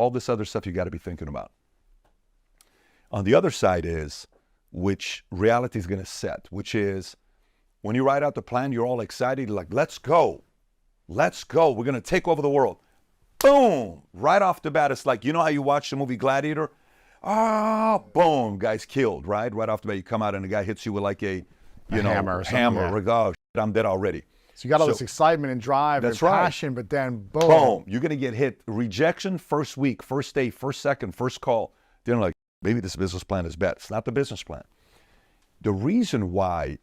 all this other stuff you got to be thinking about. On the other side is, which reality is going to set, which is when you write out the plan, you're all excited, you're like, let's go. Let's go. We're going to take over the world. Boom. Right off the bat, it's like, you know how you watch the movie Gladiator? Ah, boom, guy's killed, right? Right off the bat, you come out and the guy hits you with like a hammer. Like, oh, shit, I'm dead already. So you got all this excitement and drive and passion, but then boom. Boom. You're going to get hit. Rejection first week, first day, first second, first call. Then like, maybe this business plan is bad. It's not the business plan. The reason why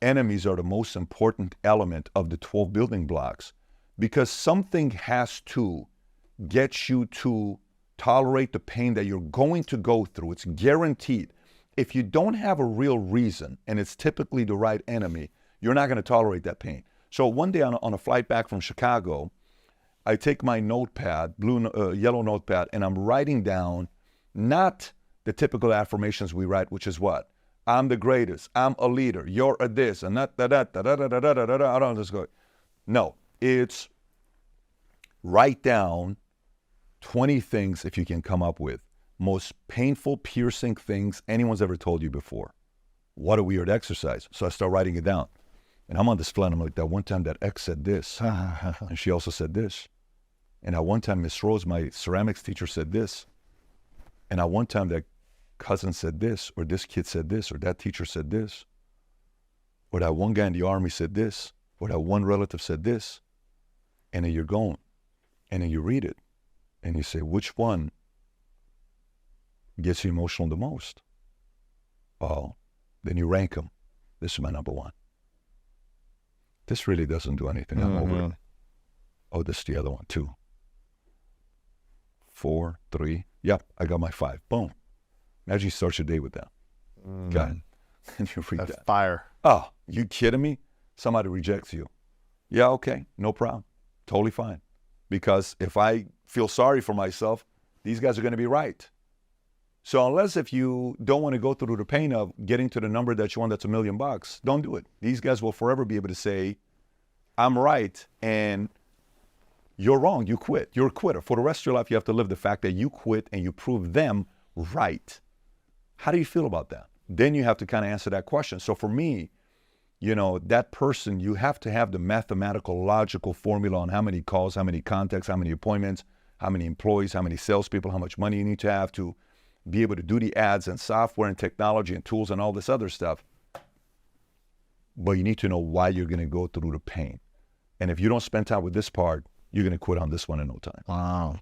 enemies are the most important element of the 12 building blocks, because something has to get you to tolerate the pain that you're going to go through. It's guaranteed. If you don't have a real reason, and it's typically the right enemy, you're not going to tolerate that pain. So one day on a flight back from Chicago, I take my notepad, yellow notepad, and I'm writing down not the typical affirmations we write, which is what? I'm the greatest. I'm a leader. You're a this and that. I don't just go. No, it's write down 20 things if you can come up with most painful, piercing things anyone's ever told you before. What a weird exercise. So I start writing it down, and I'm on this flight. I'm like, that one time that X said this, and she also said this, and at one time Miss Rose, my ceramics teacher, said this, and at one time that cousin said this, or this kid said this, or that teacher said this, or that one guy in the army said this, or that one relative said this, and then you're going, and then you read it, and you say, which one gets you emotional the most? Oh, then you rank them. This is my number one. This really doesn't do anything. I'm over it. Oh, this is the other one, 2, 4, 3. Yep, I got my 5. Boom. Imagine you start your day with that. Got it. And you read that. Fire. Oh, you kidding me? Somebody rejects you. Yeah, okay, no problem. Totally fine. Because if I feel sorry for myself, these guys are going to be right. So unless if you don't want to go through the pain of getting to the number that you want that's $1 million, don't do it. These guys will forever be able to say, I'm right, and you're wrong, you quit. You're a quitter. For the rest of your life, you have to live the fact that you quit and you prove them right. How do you feel about that? Then you have to kind of answer that question. So for me, you know, that person, you have to have the mathematical, logical formula on how many calls, how many contacts, how many appointments, how many employees, how many salespeople, how much money you need to have to be able to do the ads and software and technology and tools and all this other stuff. But you need to know why you're going to go through the pain. And if you don't spend time with this part, you're going to quit on this one in no time. Wow.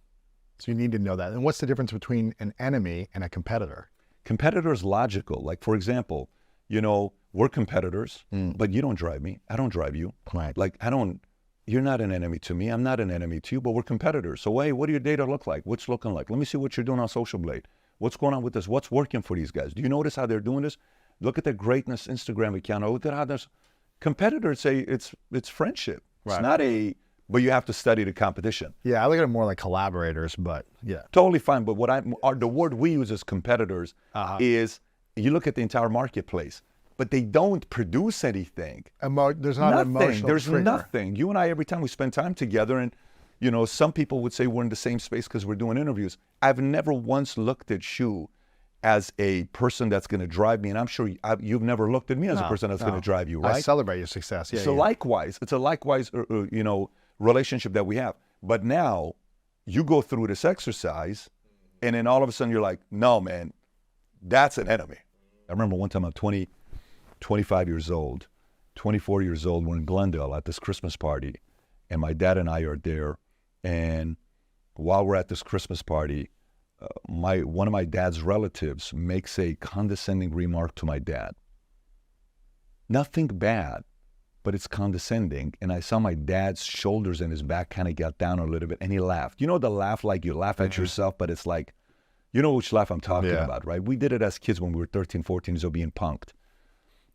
So you need to know that. And what's the difference between an enemy and a competitor? Competitor is logical. Like, for example, you know, we're competitors, but you don't drive me. I don't drive you. Right. Like, you're not an enemy to me. I'm not an enemy to you, but we're competitors. So, hey, what do your data look like? What's looking like? Let me see what you're doing on Social Blade. What's going on with this? What's working for these guys? Do you notice how they're doing this? Look at their greatness Instagram account. Look at how there's competitors say it's friendship. Right. It's not but you have to study the competition. Yeah, I look at it more like collaborators, but yeah. Totally fine. But the word we use as competitors is, you look at the entire marketplace, but they don't produce anything. There's not an emotional There's trigger. nothing. You and I, every time we spend time together, and you know, some people would say we're in the same space because we're doing interviews. I've never once looked at you as a person that's going to drive me, and I'm sure you've never looked at me as a person that's going to drive you, right? I celebrate your success. Yeah, so likewise, it's a likewise, you know, relationship that we have. But now you go through this exercise, and then all of a sudden you're like, no, man, that's an enemy. I remember one time I'm 25 years old, 24 years old, we're in Glendale at this Christmas party, and my dad and I are there, and while we're at this Christmas party, one of my dad's relatives makes a condescending remark to my dad. Nothing bad, but it's condescending. And I saw my dad's shoulders and his back kind of got down a little bit, and he laughed. You know the laugh, like you laugh at yourself, but it's like, you know which laugh I'm talking about, right? We did it as kids when we were 13, 14 years old, being punked.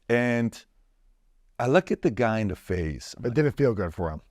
And I look at the guy in the face. It didn't feel good for him.